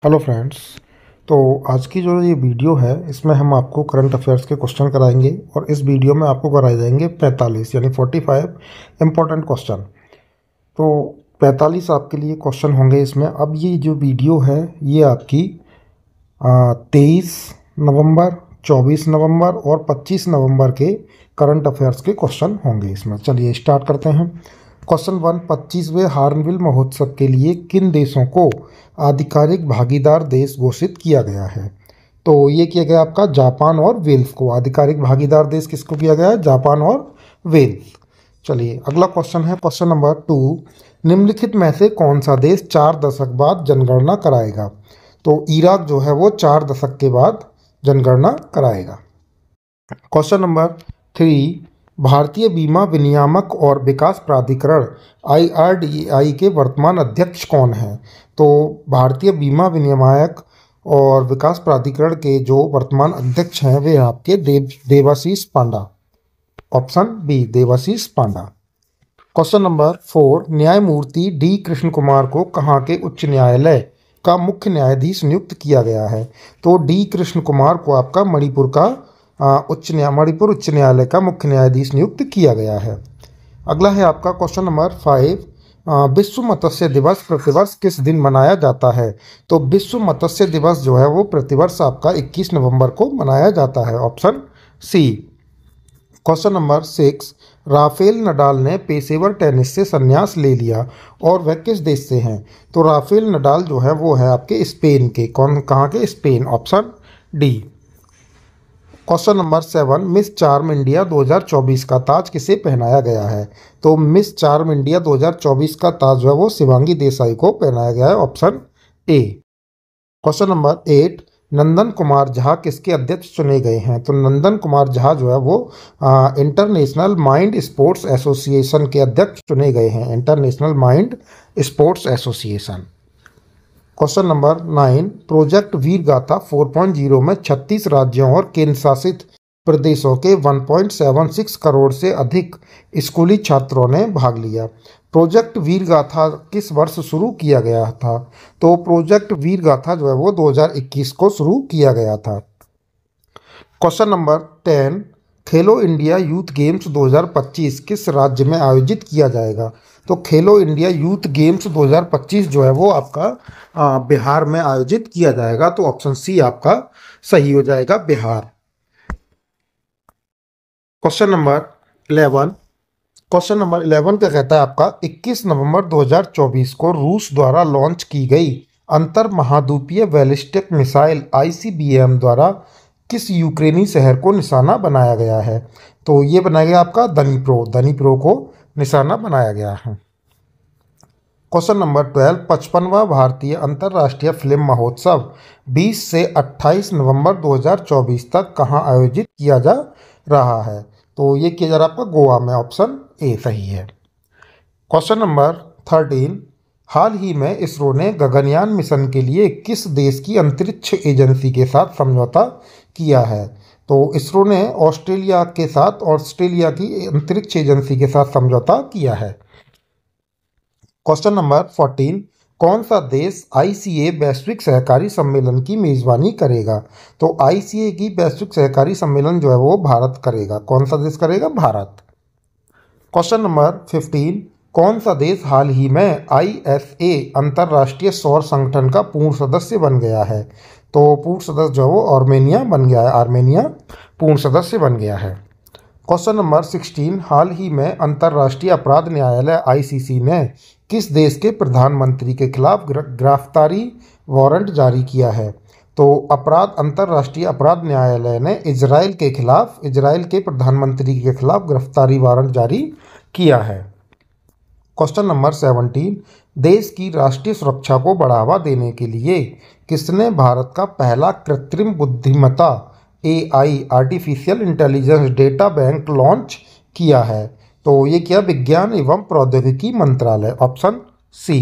Hello friends. तो आज की जो ये वीडियो है इसमें हम आपको करंट अफेयर्स के क्वेश्चन कराएंगे और इस वीडियो में आपको कराए जाएंगे 45 यानी 45 इम्पोर्टेंट क्वेश्चन। तो 45 आपके लिए क्वेश्चन होंगे इसमें। अब ये जो वीडियो है ये आपकी 23 नवंबर, 24 नवंबर और 25 नवंबर के करंट अफेयर्स के क्वेश्चन होंगे इसमें। चलिए स्टार्ट करते हैं। क्वेश्चन 1, 25वें हार्नबिल महोत्सव के लिए किन देशों को आधिकारिक भागीदार देश घोषित किया गया है? तो ये किया गया आपका जापान और वेल्स को। आधिकारिक भागीदार देश किसको किया गया है? जापान और वेल्स। चलिए अगला क्वेश्चन है क्वेश्चन नंबर 2, निम्नलिखित में से कौन सा देश 4 दशक बाद जनगणना कराएगा? तो इराक जो है वो 4 दशक के बाद जनगणना कराएगा। क्वेश्चन नंबर 3, भारतीय बीमा विनियामक और विकास प्राधिकरण IRDAI के वर्तमान अध्यक्ष कौन हैं? तो भारतीय बीमा विनियामक और विकास प्राधिकरण के जो वर्तमान अध्यक्ष हैं वे आपके देवाशीष पांडा। ऑप्शन बी, देवाशीष पांडा। क्वेश्चन नंबर 4, न्यायमूर्ति D कृष्ण कुमार को कहाँ के उच्च न्यायालय का मुख्य न्यायाधीश नियुक्त किया गया है? तो D कृष्ण कुमार को आपका मणिपुर मणिपुर उच्च न्यायालय का मुख्य न्यायाधीश नियुक्त किया गया है। अगला है आपका क्वेश्चन नंबर 5, विश्व मत्स्य दिवस प्रतिवर्ष किस दिन मनाया जाता है? तो विश्व मत्स्य दिवस जो है वो प्रतिवर्ष आपका 21 नवंबर को मनाया जाता है। Option C. Question number 6, Rafael Nadal ने पेशेवर टेनिस से संन्यास ले लिया और वह किस देश से हैं? तो राफेल नडाल जो है वो है आपके स्पेन के। कहाँ के? Spain. Option D. Question number 7, miss charm India 2024 का ताज किसे पहनाया गया है? तो मिस चार्म इंडिया 2024 का ताज जो है वो शिवांगी देसाई को पहनाया गया है। Option A. क्वेश्चन नंबर 8, नंदन कुमार झा किसके अध्यक्ष चुने गए हैं? तो नंदन कुमार झा जो है वो इंटरनेशनल माइंड स्पोर्ट्स एसोसिएशन के अध्यक्ष चुने गए हैं। International mind sports association. Question number 9, project Veer Gatha 4.0 में 36 राज्यों और केंद्र शासित प्रदेशों के 1.76 करोड़ से अधिक स्कूली छात्रों ने भाग लिया। प्रोजेक्ट वीर गाथा किस वर्ष शुरू किया गया था? तो प्रोजेक्ट वीर गाथा जो है वो 2021 को शुरू किया गया था। क्वेश्चन नंबर 10, खेलो इंडिया यूथ गेम्स 2025 किस राज्य में आयोजित किया जाएगा? तो खेलो इंडिया यूथ गेम्स 2025 जो है वो आपका बिहार में आयोजित किया जाएगा। तो ऑप्शन सी आपका सही हो जाएगा, Bihar. Question number 11, question number 11 का कहता है आपका 21 नवंबर 2024 को रूस द्वारा लॉन्च की गई अंतर महाद्वीपीय बैलिस्टिक मिसाइल ICBM द्वारा किस यूक्रेनी शहर को निशाना बनाया गया है? तो ये बनाया गया आपका दनीप्रो को निशाना बनाया गया है। क्वेश्चन नंबर 12, 55वां भारतीय अंतर्राष्ट्रीय फिल्म महोत्सव 20 से 28 नवंबर 2024 तक कहाँ आयोजित किया जा रहा है? तो ये किया जा रहा है आपका गोवा में। ऑप्शन ए सही है। क्वेश्चन नंबर 13, हाल ही में इसरो ने गगनयान मिशन के लिए किस देश की अंतरिक्ष एजेंसी के साथ समझौता किया है? तो इसरो ने ऑस्ट्रेलिया की अंतरिक्ष एजेंसी के साथ समझौता किया है। क्वेश्चन नंबर 14, कौन सा देश ICA वैश्विक सहकारी सम्मेलन की मेजबानी करेगा? तो ICA की वैश्विक सहकारी सम्मेलन जो है वो भारत करेगा। कौन सा देश करेगा? भारत। क्वेश्चन नंबर 15, कौन सा देश हाल ही में ISA अंतर्राष्ट्रीय सौर संगठन का पूर्ण सदस्य बन गया है? तो पूर्ण सदस्य जो है वो आर्मेनिया बन गया है। आर्मेनिया पूर्ण सदस्य बन गया है। क्वेश्चन नंबर 16, हाल ही में अंतर्राष्ट्रीय अपराध न्यायालय ICC ने किस देश के प्रधानमंत्री के खिलाफ गिरफ्तारी वारंट जारी किया है? तो अंतर्राष्ट्रीय अपराध न्यायालय ने इजराइल के प्रधानमंत्री के खिलाफ गिरफ्तारी वारंट जारी किया है। क्वेश्चन नंबर 17, देश की राष्ट्रीय सुरक्षा को बढ़ावा देने के लिए किसने भारत का पहला कृत्रिम बुद्धिमत्ता AI artificial intelligence data bank launch किया है? तो ये किया विज्ञान एवं प्रौद्योगिकी मंत्रालय। Option C.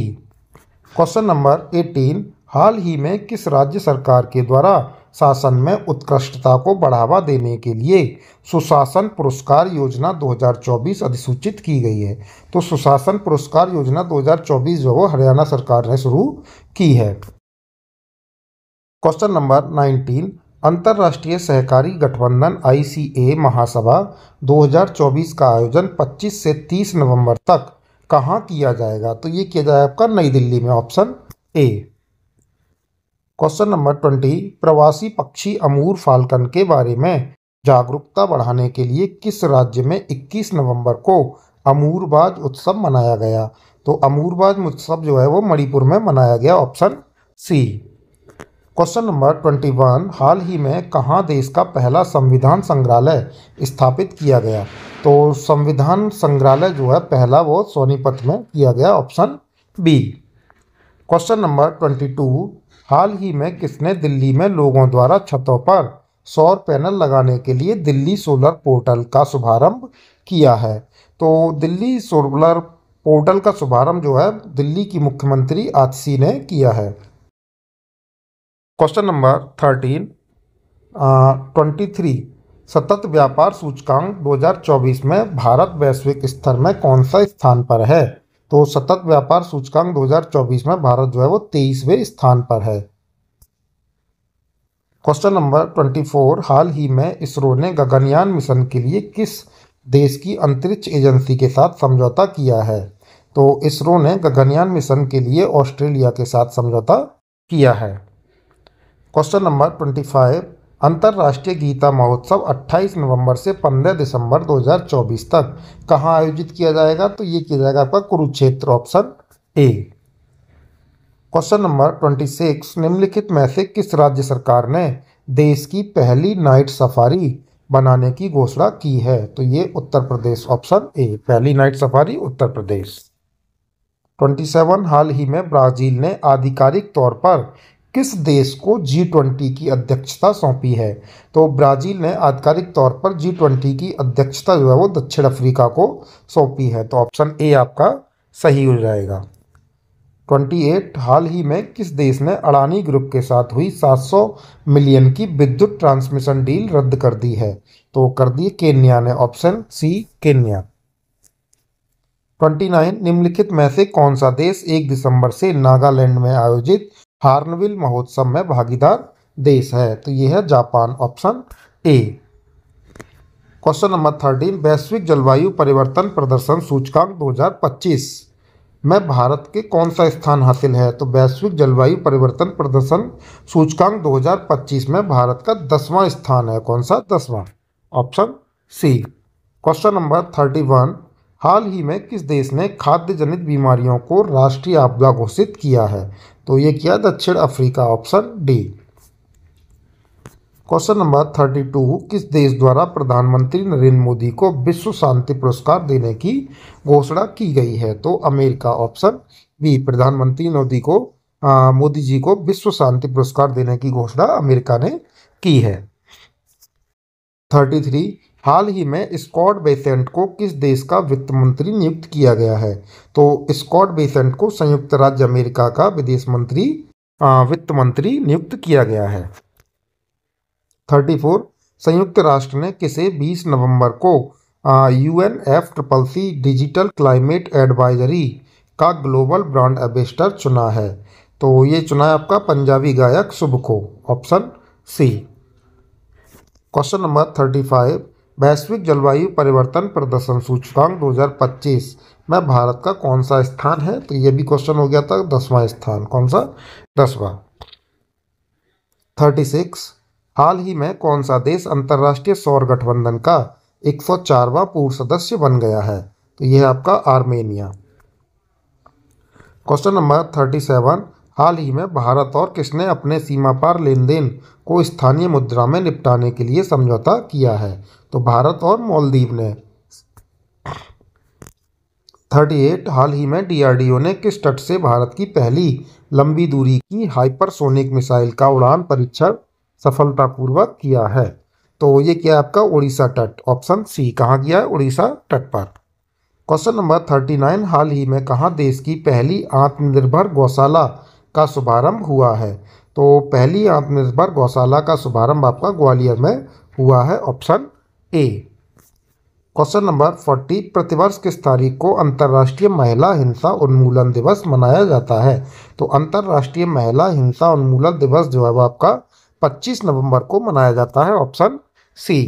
क्वेश्चन नंबर 18, हाल ही में किस राज्य सरकार के द्वारा शासन में उत्कृष्टता को बढ़ावा देने के लिए सुशासन पुरस्कार योजना 2024 अधिसूचित की गई है? तो सुशासन पुरस्कार योजना 2024 जो हरियाणा सरकार ने शुरू की है। क्वेश्चन नंबर 19, अंतर्राष्ट्रीय सहकारी गठबंधन ICA महासभा 2024 का आयोजन 25 से 30 नवंबर तक कहाँ किया जाएगा? तो ये किया जाएगा आपका नई दिल्ली में, ऑप्शन ए। क्वेश्चन नंबर 20, प्रवासी पक्षी अमूर फाल्कन के बारे में जागरूकता बढ़ाने के लिए किस राज्य में 21 नवंबर को अमूरबाज उत्सव मनाया गया? तो अमूरबाज उत्सव जो है वो मणिपुर में मनाया गया, ऑप्शन सी। क्वेश्चन नंबर 21, हाल ही में कहाँ देश का पहला संविधान संग्रहालय स्थापित किया गया? तो संविधान संग्रहालय जो है पहला वो सोनीपत में किया गया, ऑप्शन बी। क्वेश्चन नंबर 22, हाल ही में किसने दिल्ली में लोगों द्वारा छतों पर सौर पैनल लगाने के लिए दिल्ली सोलर पोर्टल का शुभारंभ किया है? तो दिल्ली सोलर पोर्टल का शुभारंभ जो है दिल्ली की मुख्यमंत्री आतिशी ने किया है। क्वेश्चन नंबर 23, सतत व्यापार सूचकांक 2024 में भारत वैश्विक स्तर में कौन सा स्थान पर है? तो सतत व्यापार सूचकांक 2024 में भारत जो है वो 23वें स्थान पर है। क्वेश्चन नंबर 24, हाल ही में इसरो ने गगनयान मिशन के लिए किस देश की अंतरिक्ष एजेंसी के साथ समझौता किया है? तो इसरो ने गगनयान मिशन के लिए ऑस्ट्रेलिया के साथ समझौता किया है। क्वेश्चन नंबर 25, अंतर्राष्ट्रीय गीता महोत्सव 28 नवंबर से 15 दिसंबर 2024 तक कहाँ आयोजित किया जाएगा? तो ये किया जाएगा आपका Kurukshetra, option A. Question number 26, निम्नलिखित में से किस राज्य सरकार ने देश की पहली नाइट सफारी बनाने की घोषणा की है? तो ये उत्तर प्रदेश, ऑप्शन ए, पहली नाइट सफारी उत्तर प्रदेश। 27, हाल ही में ब्राजील ने आधिकारिक तौर पर किस देश को G20 की अध्यक्षता सौंपी है? तो ब्राजील ने आधिकारिक तौर पर G20 की अध्यक्षता जो है वो दक्षिण अफ्रीका को सौंपी है, तो ऑप्शन ए आपका सही हो जाएगा। 28, हाल ही में किस देश ने अडानी ग्रुप के साथ हुई 700 मिलियन की विद्युत ट्रांसमिशन डील रद्द कर दी है? तो कर दी केन्या ने, ऑप्शन सी, केन्या। 29, निम्नलिखित में से कौन सा देश 1 दिसंबर से नागालैंड में आयोजित हार्नबिल महोत्सव में भागीदार देश है? तो यह है Japan, option A. Question number 13, वैश्विक जलवायु परिवर्तन प्रदर्शन सूचकांक 2025 में भारत के कौन सा स्थान हासिल है? तो वैश्विक जलवायु परिवर्तन प्रदर्शन सूचकांक 2025 में भारत का 10वां स्थान है। कौन सा? 10वां, ऑप्शन सी। क्वेश्चन नंबर 31, हाल ही में किस देश ने खाद्य जनित बीमारियों को राष्ट्रीय आपदा घोषित किया है? तो ये किया दक्षिण Africa, option D. Question number 32, किस देश द्वारा प्रधानमंत्री नरेंद्र मोदी को विश्व शांति पुरस्कार देने की घोषणा की गई है? तो अमेरिका, ऑप्शन बी, प्रधानमंत्री मोदी जी को विश्व शांति पुरस्कार देने की घोषणा अमेरिका ने की है। 33, हाल ही में स्कॉट बेसेंट को किस देश का वित्त मंत्री नियुक्त किया गया है? तो स्कॉट बेसेंट को संयुक्त राज्य अमेरिका का वित्त मंत्री नियुक्त किया गया है। 34, संयुक्त राष्ट्र ने किसे 20 नवंबर को UNFCCC डिजिटल क्लाइमेट एडवाइजरी का ग्लोबल ब्रांड एम्बेसडर चुना है? तो ये चुना है आपका पंजाबी गायक शुभ को, ऑप्शन सी। क्वेश्चन नंबर 35, वैश्विक जलवायु परिवर्तन प्रदर्शन सूचकांक 2025 में भारत का कौन सा स्थान है? तो ये भी क्वेश्चन हो गया था, 10वां स्थान। कौन सा? 10वां। 36, हाल ही में कौन सा देश अंतर्राष्ट्रीय सौर गठबंधन का 104वां पूर्व सदस्य बन गया है? तो यह है आपका आर्मेनिया। क्वेश्चन नंबर 37, हाल ही में भारत और किसने अपने सीमा पार लेन देन को स्थानीय मुद्रा में निपटाने के लिए समझौता किया है? तो भारत और मालदीव ने। 38, हाल ही में DRDO ने किस तट से भारत की पहली लंबी दूरी की हाइपरसोनिक मिसाइल का उड़ान परीक्षण सफलतापूर्वक किया है? तो ये क्या है आपका उड़ीसा तट, ऑप्शन सी। कहाँ किया है? उड़ीसा तट पर। क्वेश्चन नंबर 39, हाल ही में कहाँ देश की पहली आत्मनिर्भर गौशाला का शुभारंभ हुआ है? तो पहली आत्मनिर्भर गौशाला का शुभारंभ आपका ग्वालियर में हुआ है, ऑप्शन ए। क्वेश्चन नंबर 40, प्रतिवर्ष किस तारीख को अंतर्राष्ट्रीय महिला हिंसा उन्मूलन दिवस मनाया जाता है? तो अंतर्राष्ट्रीय महिला हिंसा उन्मूलन दिवस जो है वो आपका 25 नवंबर को मनाया जाता है, ऑप्शन सी।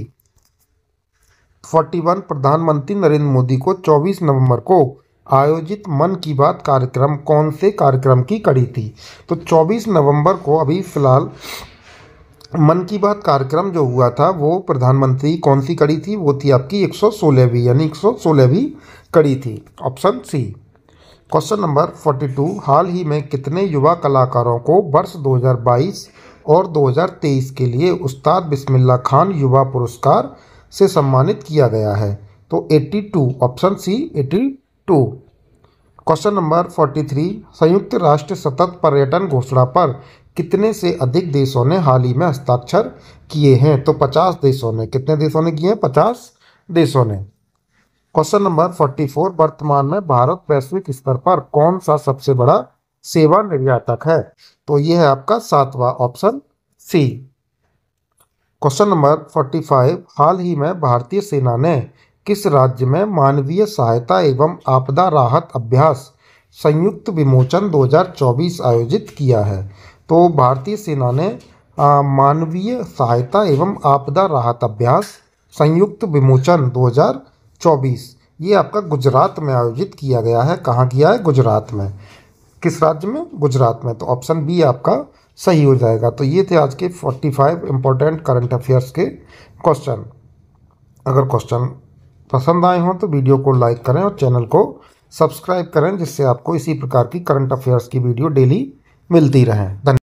41, प्रधानमंत्री नरेंद्र मोदी को 24 नवंबर को आयोजित मन की बात कार्यक्रम कौन से कार्यक्रम की कड़ी थी? तो 24 नवंबर को अभी फिलहाल मन की बात कार्यक्रम जो हुआ था वो प्रधानमंत्री कौन सी कड़ी थी? वो थी आपकी 116वीं, यानी 116वीं कड़ी थी, ऑप्शन सी। क्वेश्चन नंबर 42, हाल ही में कितने युवा कलाकारों को वर्ष 2022 और 2023 के लिए उस्ताद बिस्मिल्लाह खान युवा पुरस्कार से सम्मानित किया गया है? तो 82, ऑप्शन सी 82। क्वेश्चन नंबर 43, संयुक्त राष्ट्र सतत पर्यटन घोषणा पर कितने से अधिक देशों ने हाल ही में हस्ताक्षर किए हैं? तो 50 देशों ने। कितने देशों ने किए हैं? 50 देशों ने। क्वेश्चन नंबर 44, वर्तमान में भारत वैश्विक स्तर पर कौन सा सबसे बड़ा सेवा निर्यातक है? तो यह है आपका 7वां, ऑप्शन सी। क्वेश्चन नंबर 45, हाल ही में भारतीय सेना ने किस राज्य में मानवीय सहायता एवं आपदा राहत अभ्यास संयुक्त विमोचन 2024 आयोजित किया है? तो भारतीय सेना ने मानवीय सहायता एवं आपदा राहत अभ्यास संयुक्त विमोचन 2024 ये आपका गुजरात में आयोजित किया गया है। कहाँ किया है? गुजरात में। किस राज्य में? गुजरात में। तो ऑप्शन बी आपका सही हो जाएगा। तो ये थे आज के 45 इंपॉर्टेंट करंट अफेयर्स के क्वेश्चन। अगर क्वेश्चन पसंद आए हों तो वीडियो को लाइक करें और चैनल को सब्सक्राइब करें, जिससे आपको इसी प्रकार की करंट अफेयर्स की वीडियो डेली मिलती रहें। धन्यवाद।